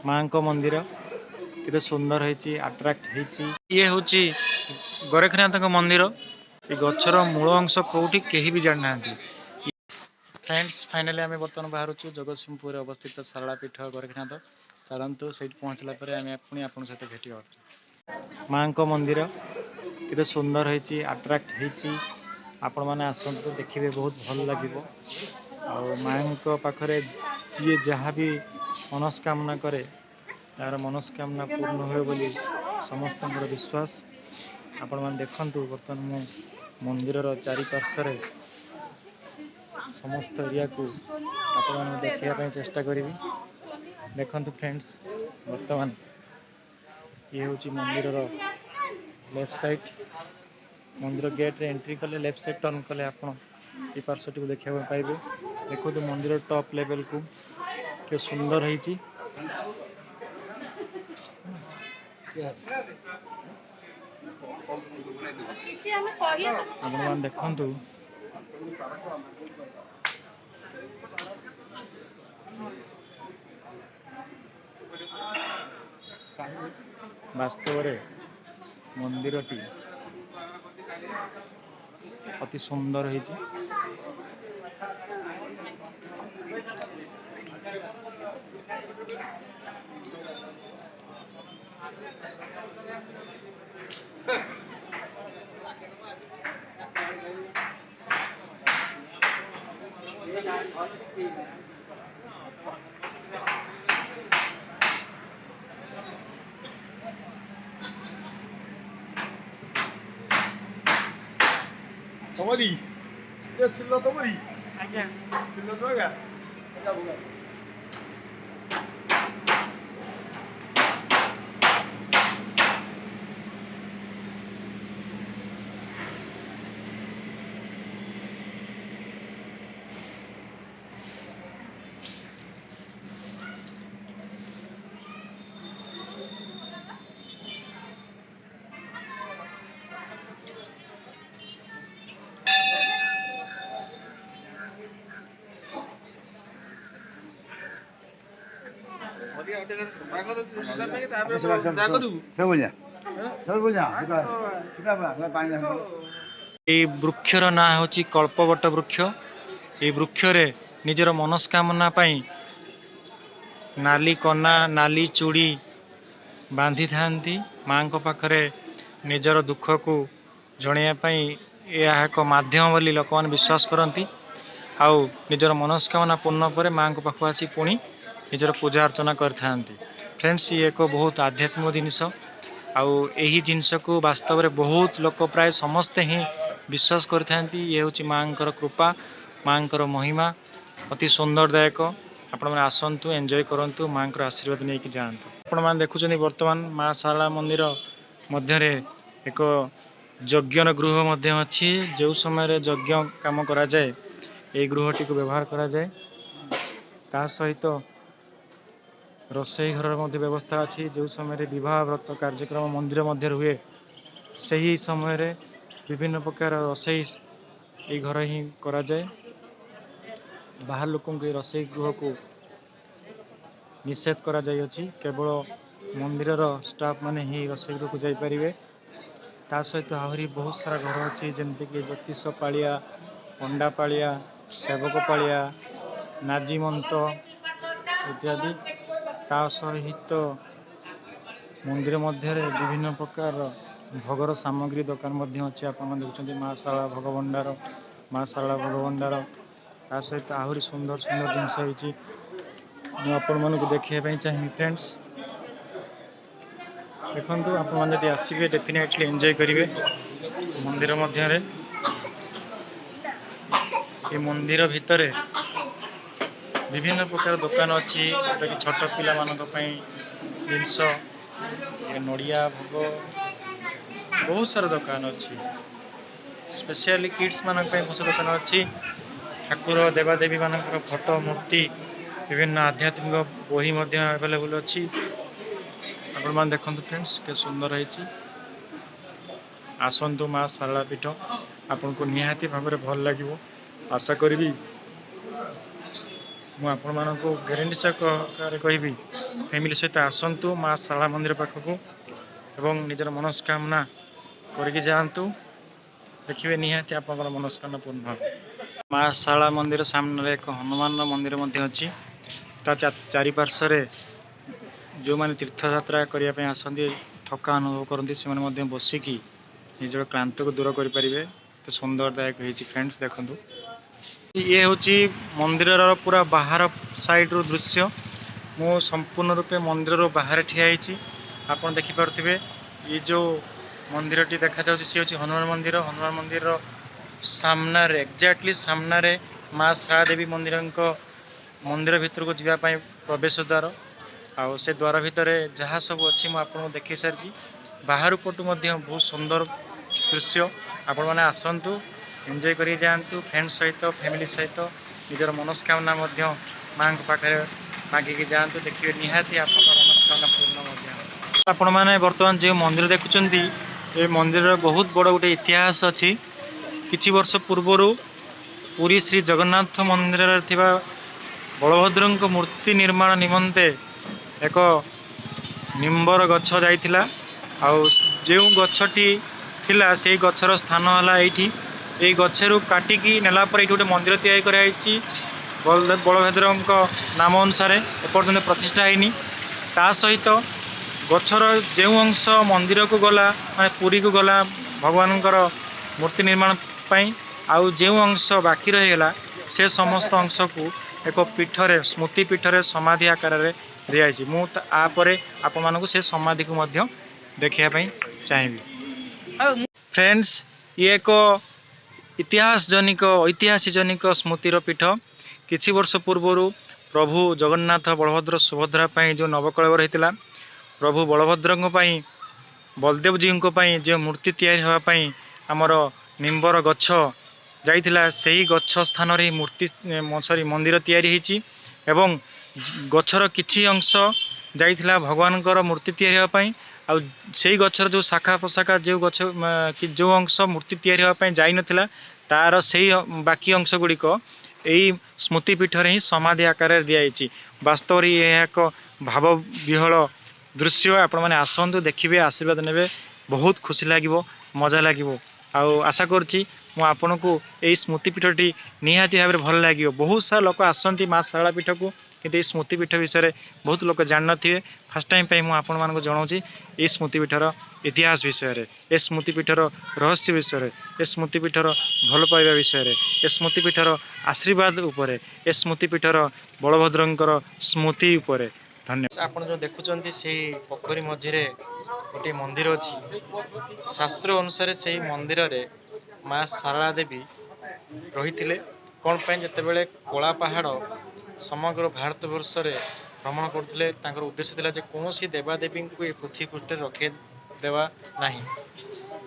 माँ को मंदिर केते सुंदर है अट्राक्ट है। ये हूँ गोरखनाथ मंदिर। ये गचर मूल अंश कौटी कहीं भी जान ना। फ्रेंड्स फाइनाली आम बर्तमान बाहर जगतसिंहपुर अवस्थित सारला पीठ गोरखनाथ। चलतु से पहुँचला पुणी आप सहित भेट। माँ को मंदिर केते सुंदर है अट्राक्ट है। आपण मैंने आसतु देखिए बहुत भल लगे। माँ पाखरे जी जहाँ भी मनस्कामना करे तार मनस्कामना पूर्ण हुए बोली समस्त विश्वास। आपण मैंने देखु बर्तमान मु मंदिर चारिपार्श्व समस्त एरिया को आपण देखा चेष्टा करी। देखु फ्रेंड्स बर्तमान ये हूँ मंदिर लेफ्ट साइड। मंदिर गेट रे एंट्री कले लेफ्ट साइड टर्न कले आप पार्श्व को देखा पाइबे। देखो मंदिर टॉप लेवल को के सुंदर है। आप देखु वास्तव मंदिरटी अति सुंदर है। तमरी ये सिल्ला तमरी आज्ञा सिल्ला तो आगा आजा बोला वृक्षर ना हूँ कल्पवट वृक्ष। ये वृक्ष निजर मनस्कामना पाई नाली कना नाली चूड़ी बांधि थांती। माँ पाखरे निजर दुख को जणियापाई यह एक माध्यम बोली लोक मैंने विश्वास करती। आउ निजर मनस्कामना पूर्ण पर माँ को पाख आसी पुणी निजर पूजा अर्चना करथांती। फ्रेंड्स ये एक बहुत आध्यात्मिक जिनस आई जिनस को वास्तव में बहुत लोक प्राय समस्ते ही विश्वास करथांती। ये हूँ माँ कृपा माँ महिमा अति सुंदरदायक। आपण मैंने आसतु एंजॉय करंतु माँ आशीर्वाद नहीं जातु। आपण मैंने देखुं बर्तमान माँ सारला मंदिर मध्य एक यज्ञ गृह मध्य अच्छी। जो समय यज्ञ काम करा जाए ये गृहटी को व्यवहार करा जाए। ता सहित रोसई घर मध्य व्यवस्था अच्छी। जो समय विवाह व्रत कार्यक्रम मंदिर मध्य हुए सही समय विभिन्न प्रकार रोसई ये घर ही करा जाए। बाहर लोकों के रोसई गृह को निषेध करा जाइए। केवल मंदिर स्टाफ माने ही रोसई गृह को जापरें। ता सहित आहरी बहुत सारा घर अच्छी जमीक ज्योतिष पालिया पंडा पालिया सेवक पालिया नाजीमंत इत्यादि। ता सहित मंदिर मध्य विभिन्न प्रकार भोगर सामग्री दुकान अच्छी। आप देखते माँ सारला भगभंडार माँ सारला भगभंडार ता सहित आहरी सुंदर सुंदर जिनस आपण मानक देखा चाहिए। फ्रेंड्स देखु आप आसबे डेफिनेटली एंजॉय करेंगे मंदिर मध्य। ये मंदिर भितर विभिन्न प्रकार दुकान अच्छी जोटा कि छोट पिला जिनस नड़िया भोग बहुत सारा दुकान अच्छी। स्पेशली किड्स मान बहुत दुकान अच्छी। ठाकुर देवादेवी मान फोटो मूर्ति विभिन्न आध्यात्मिक बही अवेलेबल अच्छी। आपण मैंने देखते फ्रेंड्स के सुंदर है। आसतु माँ सारला पीठ आपन को निहाती भाव में भल लगे। आशा करी ମୁଁ ଆପଣମାନଙ୍କୁ ଗ୍ୟାରେଣ୍ଟି ସହକାରେ କହିବି ଫ୍ୟାମିଲି ସହିତ ଆସନ୍ତୁ ମା ଶାରଳା ମନ୍ଦିର ପାଖକୁ ଏବଂ ନିଜର ମନସ୍କାମନା କରିକି ଯାଆନ୍ତୁ। ଦେଖିବେ ନିହାତି ଆପଣଙ୍କର ମନସ୍କାମନା ପୂର୍ଣ୍ଣ ହେବ। ମା ଶାରଳା ମନ୍ଦିର ସାମ୍ନାରେ ଏକ ହନୁମାନର ମନ୍ଦିର ମଧ୍ୟ ଅଛି। ତା ଚାରିପାର୍ଶ୍ୱରେ ଯେଉଁମାନେ ତୀର୍ଥଯାତ୍ରା କରିବା ପାଇଁ ଆସନ୍ତି, ଥକା ଅନୁଭବ କରନ୍ତି, ସେମାନେ ମଧ୍ୟ ବସିକି ନିଜର କ୍ଳାନ୍ତକୁ ଦୂର କରିପାରିବେ। ଏତେ ସୁନ୍ଦରଦାୟକ ହେଇଛି ଫ୍ରେଣ୍ଡସ୍, ଦେଖନ୍ତୁ। ଇଏ ହେଉଛି ମନ୍ଦିରର ପୁରା ବାହାର ସାଇଡ୍ରୁ ଦୃଶ୍ୟ। ମୁଁ ସମ୍ପୂର୍ଣ୍ଣ ରୂପେ ମନ୍ଦିରରୁ ବାହାରେ ଠିଆ ହେଇଛି। ଆପଣ ଦେଖିପାରୁଥିବେ ଏ ଯେଉଁ ମନ୍ଦିରଟି ଦେଖାଯାଉଛି ସେ ହେଉଛି ହନୁମାନ ମନ୍ଦିର। ହନୁମାନ ମନ୍ଦିରର ସାମ୍ନାରେ, ଏକ୍ଜାକ୍ଟଲି ସାମ୍ନାରେ ମା ଶାରଳା ଦେବୀ ମନ୍ଦିର ଭିତରକୁ ଯିବା ପାଇଁ ପ୍ରବେଶ ଦ୍ୱାର। ଆଉ ସେ ଦ୍ୱାର ଭିତରେ ଯାହା ସବୁ ଅଛି ମୁଁ ଆପଣଙ୍କୁ ଦେଖାଇ ସାରିଛି। ବାହାରୁ ପଟୁ ମଧ୍ୟ ବହୁତ ସୁନ୍ଦର ଦୃଶ୍ୟ। ଆପଣମାନେ ଆସନ୍ତୁ, ଏନ୍ଜୟ କରିକି ଯାଆନ୍ତୁ ଫ୍ରେଣ୍ଡ ସହିତ, ଫ୍ୟାମିଲି ସହିତ। ନିଜର ମନସ୍କାମନା ମଧ୍ୟ ମାଙ୍କ ପାଖରେ ମାଗିକି ଯାଆନ୍ତୁ। ଦେଖିବେ ନିହାତି ଆପଣଙ୍କ ମନସ୍କାମନା ପୂର୍ଣ୍ଣ ମଧ୍ୟ ହେବ। ଆପଣମାନେ ବର୍ତ୍ତମାନ ଯେଉଁ ମନ୍ଦିର ଦେଖୁଛନ୍ତି, ଏ ମନ୍ଦିରର ବହୁତ ବଡ଼ ଗୋଟେ ଇତିହାସ ଅଛି। କିଛି ବର୍ଷ ପୂର୍ବରୁ ପୁରୀ ଶ୍ରୀ ଜଗନ୍ନାଥ ମନ୍ଦିରରେ ଥିବା ବଳଭଦ୍ରଙ୍କ ମୂର୍ତ୍ତି ନିର୍ମାଣ ନିମନ୍ତେ ଏକ ନିମ୍ବର ଗଛ ଯାଇଥିଲା। ଆଉ ଯେଉଁ ଗଛଟି ଥିଲା ସେଇ ଗଛର ସ୍ଥାନ ହେଲା ଏଇଠି। ଏଇ ଗଛରୁ କାଟିକି ନେଲା ପରେ ଏଇଠି ଗୋଟେ ମନ୍ଦିର ତିଆରି କରାଯାଇଛି ବଳଭଦ୍ରଙ୍କ ନାମ ଅନୁସାରେ। ଏପର୍ଯ୍ୟନ୍ତ ପ୍ରତିଷ୍ଠା ହେଇନି। ତା ସହିତ ଗଛର ଯେଉଁ ଅଂଶ ମନ୍ଦିରକୁ ଗଲା, ମାନେ ପୁରୀକୁ ଗଲା ଭଗବାନଙ୍କର ମୂର୍ତ୍ତି ନିର୍ମାଣ ପାଇଁ, ଆଉ ଯେଉଁ ଅଂଶ ବାକି ରହିଗଲା ସେ ସମସ୍ତ ଅଂଶକୁ ଏକ ପୀଠରେ, ସ୍ମୃତି ପୀଠରେ ସମାଧି ଆକାରରେ ଦିଆଯାଇଛି। ମୁଁ ତାପରେ ଆପଣମାନଙ୍କୁ ସେ ସମାଧିକୁ ମଧ୍ୟ ଦେଖିବା ପାଇଁ ଚାହିଁବି। ଫ୍ରେଣ୍ଡସ୍, ଇଏ ଏକ ଐତିହାସିକ ସ୍ମୃତିର ପୀଠ। କିଛି ବର୍ଷ ପୂର୍ବରୁ ପ୍ରଭୁ ଜଗନ୍ନାଥ, ବଳଭଦ୍ର, ସୁଭଦ୍ରା ପାଇଁ ଯେଉଁ ନବକଳେବର ହେଇଥିଲା, ପ୍ରଭୁ ବଳଭଦ୍ରଙ୍କ ପାଇଁ, ବଳଦେବଜୀଙ୍କ ପାଇଁ ଯେଉଁ ମୂର୍ତ୍ତି ତିଆରି ହେବା ପାଇଁ ଆମର ନିମ୍ବର ଗଛ ଯାଇଥିଲା, ସେହି ଗଛ ସ୍ଥାନରେ ମନ୍ଦିର ତିଆରି ହେଇଛି। ଏବଂ ଗଛର କିଛି ଅଂଶ ଯାଇଥିଲା ଭଗବାନଙ୍କର ମୂର୍ତ୍ତି ତିଆରି ହେବା ପାଇଁ। ଆଉ ସେଇ ଗଛର ଯେଉଁ ଶାଖା ପ୍ରଶାଖା, ଯେଉଁ ଅଂଶ ମୂର୍ତ୍ତି ତିଆରି ହେବା ପାଇଁ ଯାଇନଥିଲା, ତାର ସେଇ ବାକି ଅଂଶ ଗୁଡ଼ିକ ଏଇ ସ୍ମୃତି ପୀଠରେ ହିଁ ସମାଧି ଆକାରରେ ଦିଆଯାଇଛି। ବାସ୍ତବରେ ଏହା ଏକ ଭାବ ବିହ୍ୱଳ ଦୃଶ୍ୟ। ଆପଣମାନେ ଆସନ୍ତୁ, ଦେଖିବେ, ଆଶୀର୍ବାଦ ନେବେ। ବହୁତ ଖୁସି ଲାଗିବ, ମଜା ଲାଗିବ। ଆଉ ଆଶା କରୁଛି ମୁଁ ଆପଣଙ୍କୁ ଏଇ ସ୍ମୃତି ପୀଠଟି ନିହାତି ଭାବରେ ଭଲ ଲାଗିବ। ବହୁତ ସାରା ଲୋକ ଆସନ୍ତି ମା ଶାରଳା ପୀଠକୁ, କିନ୍ତୁ ଏଇ ସ୍ମୃତି ପୀଠ ବିଷୟରେ ବହୁତ ଲୋକ ଜାଣିନଥିବେ। ଫାର୍ଷ୍ଟ ଟାଇମ୍ ପାଇଁ ମୁଁ ଆପଣମାନଙ୍କୁ ଜଣାଉଛି ଏଇ ସ୍ମୃତି ପୀଠର ଇତିହାସ ବିଷୟରେ, ଏ ସ୍ମୃତି ପୀଠର ରହସ୍ୟ ବିଷୟରେ, ଏ ସ୍ମୃତି ପୀଠର ଭଲ ପାଇବା ବିଷୟରେ, ଏ ସ୍ମୃତି ପୀଠର ଆଶୀର୍ବାଦ ଉପରେ, ଏ ସ୍ମୃତି ପୀଠର ବଳଭଦ୍ରଙ୍କର ସ୍ମୃତି ଉପରେ। ଧନ୍ୟବାଦ। ଆପଣ ଯେଉଁ ଦେଖୁଛନ୍ତି ସେଇ ପୋଖରୀ ମଝିରେ ଗୋଟିଏ ମନ୍ଦିର ଅଛି। ଶାସ୍ତ୍ର ଅନୁସାରେ ସେହି ମନ୍ଦିରରେ ମା ଶାରଳା ଦେବୀ ରହିଥିଲେ। କ'ଣ ପାଇଁ? ଯେତେବେଳେ କଳା ପାହାଡ଼ ସମଗ୍ର ଭାରତବର୍ଷରେ ଭ୍ରମଣ କରୁଥିଲେ, ତାଙ୍କର ଉଦ୍ଦେଶ୍ୟ ଥିଲା ଯେ କୌଣସି ଦେବାଦେବୀଙ୍କୁ ଏ ପୃଥିବୀ ପୃଷ୍ଠରେ ରଖାଇଦେବା ନାହିଁ।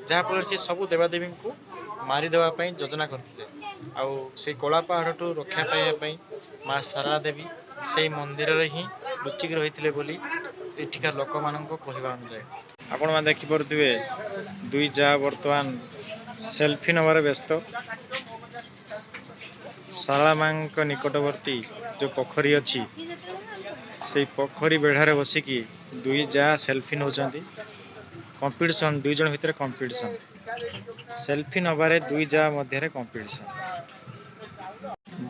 ଯାହାଫଳରେ ସେ ସବୁ ଦେବାଦେବୀଙ୍କୁ ମାରିଦେବା ପାଇଁ ଯୋଜନା କରିଥିଲେ। ଆଉ ସେଇ କଳା ପାହାଡ଼ଠୁ ରକ୍ଷା ପାଇବା ପାଇଁ ମା ଶାରଳା ଦେବୀ ସେଇ ମନ୍ଦିରରେ ହିଁ ଲୁଚିକି ରହିଥିଲେ ବୋଲି ଏଠିକାର ଲୋକମାନଙ୍କ କହିବା ଅନୁଯାୟୀ। ଆପଣମାନେ ଦେଖିପାରୁଥିବେ ଦୁଇ ଯାଆ ବର୍ତ୍ତମାନ ସେଲ୍ଫି ନେବାରେ ବ୍ୟସ୍ତ। ଶାରଳା ମାଙ୍କ ନିକଟବର୍ତ୍ତୀ ଯେଉଁ ପୋଖରୀ ଅଛି, ସେଇ ପୋଖରୀ ବେଢ଼ାରେ ବସିକି ଦୁଇ ଯାଆ ସେଲ୍ଫି ନେଉଛନ୍ତି। କମ୍ପିଟିସନ୍, ଦୁଇ ଜଣ ଭିତରେ କମ୍ପିଟିସନ୍, ସେଲ୍ଫି ନେବାରେ ଦୁଇ ଯାଆ ମଧ୍ୟରେ କମ୍ପିଟିସନ୍।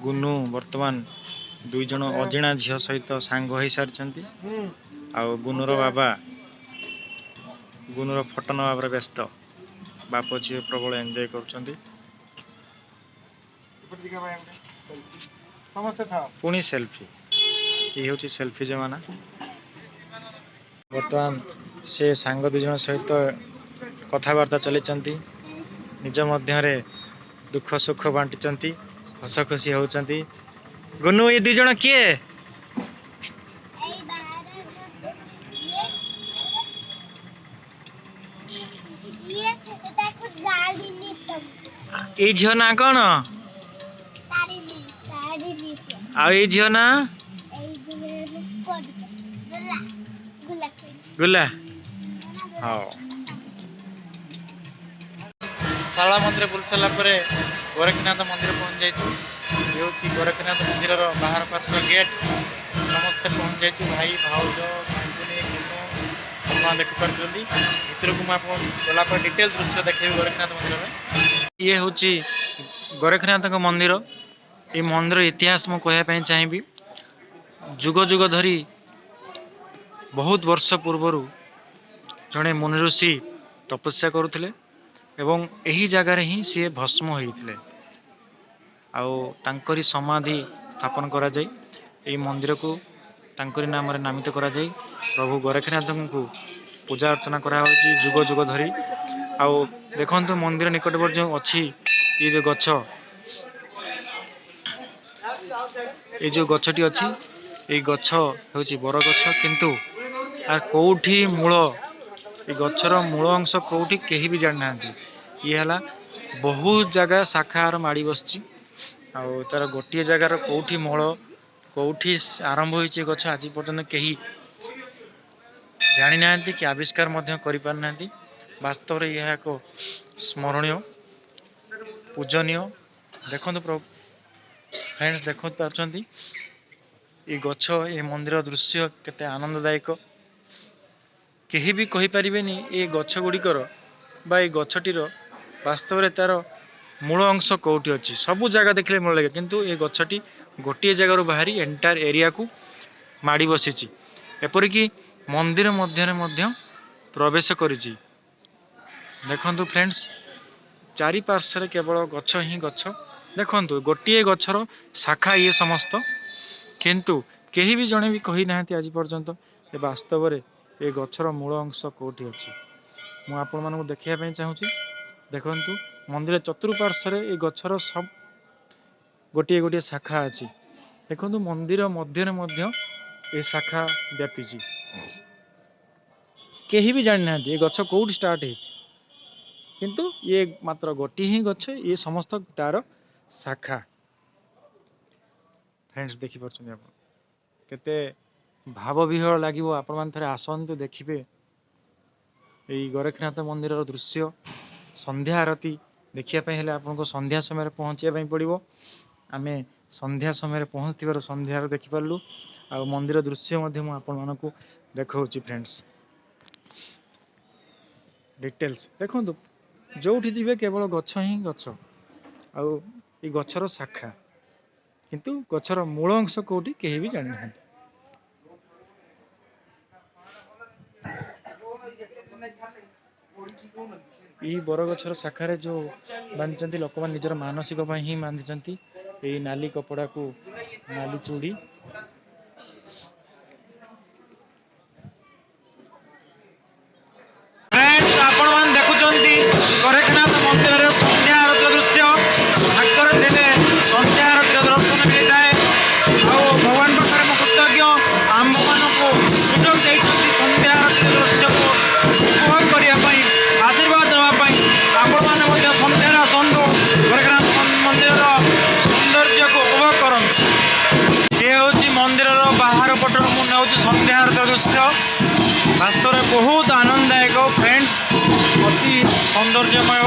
ଗୁନୁ ବର୍ତ୍ତମାନ ଦୁଇ ଜଣ ଅଜିଣା ଝିଅ ସହିତ ସାଙ୍ଗ ହୋଇସାରିଛନ୍ତି। ଆଉ ଗୁନୁର ବାବା ଗୁନୁର ଫଟୋ ନେବାରେ ବ୍ୟସ୍ତ। ବାପ ଝିଅ ପ୍ରବଳ ଏନ୍ଜୟ କରୁଛନ୍ତି। ପୁଣି ସେଲ୍ଫି, ଇଏ ହେଉଛି ସେଲ୍ଫି ଜମାନା। ବର୍ତ୍ତମାନ ସେ ସାଙ୍ଗ ଦୁଇ ଜଣ ସହିତ କଥାବାର୍ତ୍ତା ଚଲେଇଛନ୍ତି, ନିଜ ମଧ୍ୟରେ ଦୁଃଖ ସୁଖ ବାଣ୍ଟିଛନ୍ତି, ହସ ଖୁସି ହେଉଛନ୍ତି। ଗୁନୁ, ଏ ଦୁଇ ଜଣ କିଏ? ଏଇ ଝିଅ ନା କ'ଣ? ଆଉ ଏଇ ଝିଅ ନା? ଗୁଲା। ହଉ। ଶାରଳା ମନ୍ଦିର ବୁଲି ସାରିଲା ପରେ ଗୋରଖନାଥ ମନ୍ଦିର ପହଞ୍ଚି ଯାଇଛୁ। ये हूँ गोरखनाथ मंदिर बाहर पार्श्व गेट समस्ते पहुँच जाइए भाई भाउज खुंकुनी गुनु आप देखिपार भितर को गला डिटेल दृश्य देखिए गोरखनाथ मंदिर में। ये हूँ गोरखनाथ मंदिर। ये मंदिर इतिहास मु कहवाई चाहिए जुग जुग धरी बहुत वर्ष पूर्वर जड़े मुनि ऋषि तपस्या करुले एवं यही जगार ही सी भस्म होते आउरी समाधि स्थापन करा जाय। एई मंदिर को तांकरी नाम रे नामित करा जाय। प्रभु गोरखनाथ को पूजा अर्चना करा होची जुग जुग धरी। आउ देखंतु मंदिर निकटवर्ती जो अच्छी ये जो गछ ये जो गछटी अच्छी ये गछ होची बर गछ किंतु आ कोठी मूल ये गछर मूल अंश कोठी केही भी जान नांती। ये हला बहुत जगह शाखार माड़ी बसची आउ तार गोटे जगार कोठी मूल कोठी आरंभ होइछे गछ आज पर्यंत केही जानी नांती कि आविष्कार मध्य करि पार नांती। वास्तव रे यह एक स्मरणीय पूजनीय देखंतु फ्रेंड्स देखो पारछंती ये गछ ये मंदिर दृश्य केते आनंददायक केही भी कहि परिबेनी ये गछ गुड़िकर बा ये गछटीर वास्तव रे तार मूल अंश कौटी अच्छी सबू जगह देखले मूल लगे किंतु ये गछटी गोटे जगार बाहरी एंटायर एरिया को माड़ी बसी एपरिक मंदिर मध्य प्रवेश करिछि। देखंतु फ्रेंड्स चारि पार्श्व केवल गछ ही गछ देखंतु गोटे गछर शाखा ये समस्त किंतु केही भी जणे भी कहि नाहंती आज पर्यंत ए वास्तव रे ए गछर मूल अंश कोठी अछि। मु आपण मानकु देखिया पई चाहूची देखंतु मंदिर चतुर्पार्श्व ए गछर सब गोटे गोटे शाखा अछि। देखंतु मंदिर मध्य ए शाखा व्यापीची केही भी जानि नाहंती ए गछ कोउठ स्टार्ट हेछि किंतु ये मात्र गोटे ही गछ ये समस्त तार शाखा। फ्रेंड्स देखि परछन आपण केते भाव विहर लागिवो आपण मान थरे आसंतु देखिबे एई गोरखनाथ मंदिर दृश्य। संध्या आरती देखिया पई हेले आपन को संध्या समय पहुंचिया पई पड़िबो। आमे संध्या समय पहुंचतिबार संध्या आरती देखि परलु आ मंदिर दृश्य मध्य मु आपन मानकु देखौची। फ्रेंड्स डिटेल्स देखंतु जोठी जिवे केवल गछ ही गछ आउ ए गछर शाखा किंतु गछर मूल अंश कोठी केही भी जानि नाही। ई बरगछर शाखारे जो बांधिचंती लोक मान निजर मानसिक पई ही बांधिचंती एई नाली कपड़ा को नाली चूड़ी। फ्रेंड्स आपण मान देखुचंती गोरखनाथ मंदिर रे संध्या आरती दृश्य भागर देले संध्या आरती दर्शन मिलताए आ भगवान पाखरे मु कृतज्ञ आम मानको सुजोग देइछंती संध्या आरती दृश्य को उपभोग करिया पई आशीर्वाद देवा पई आपण माने मध्य संध्या आसंतु गोरखनाथ मंदिर सौंदर्य को उपभोग करन। ये होची मंदिर बाहर पटर मु नेउची संध्या आरती दृश्य वास्तव में बहुत आनंददायक फ्रेंड्स अति सौंदर्यमय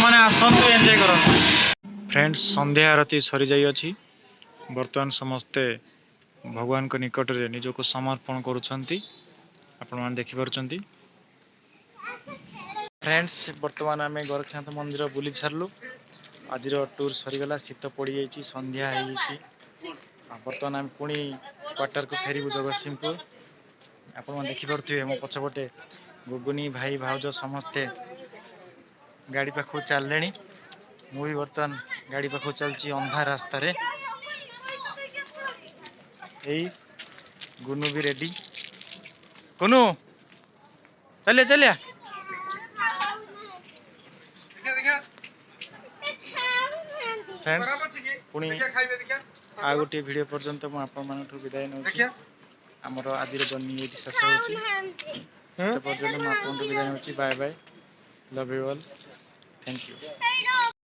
मैंने आसतु एंजॉय कर। फ्रेंड्स संध्या आरती सरी जाई अछि वर्तमान समस्ते भगवान को निकट रे निजको समर्पण करुछंती आपण मान देखि परछंती। फ्रेंड्स वर्तमान आमे गोरखनाथ मंदिर बुली छारलु आज टूर सरीगला शीत पड़ी जाइए संध्या होइछि वर्तमान आम पुणी क्वार्टर को फेरबू जगतसिंहपुर। आप देखी पारे मो पछपटे गुगुनी भाई भाउज समस्ते गाड़ी पाखु चलले मु भी बर्तमान गाड़ी पाखु चलची अंधा रास्ता रे। एई गुनु भी रेडी गुनु चलिए चलिए फ्रेंड्स पुणी आ गोटे वीडियो पर्यंत मु आपण मानठु विदाय नउछि। आमर आज जर्नी ये शेष होछि पर्यंत मु आपण विदाय नउछि। Bye bye love you all thank you.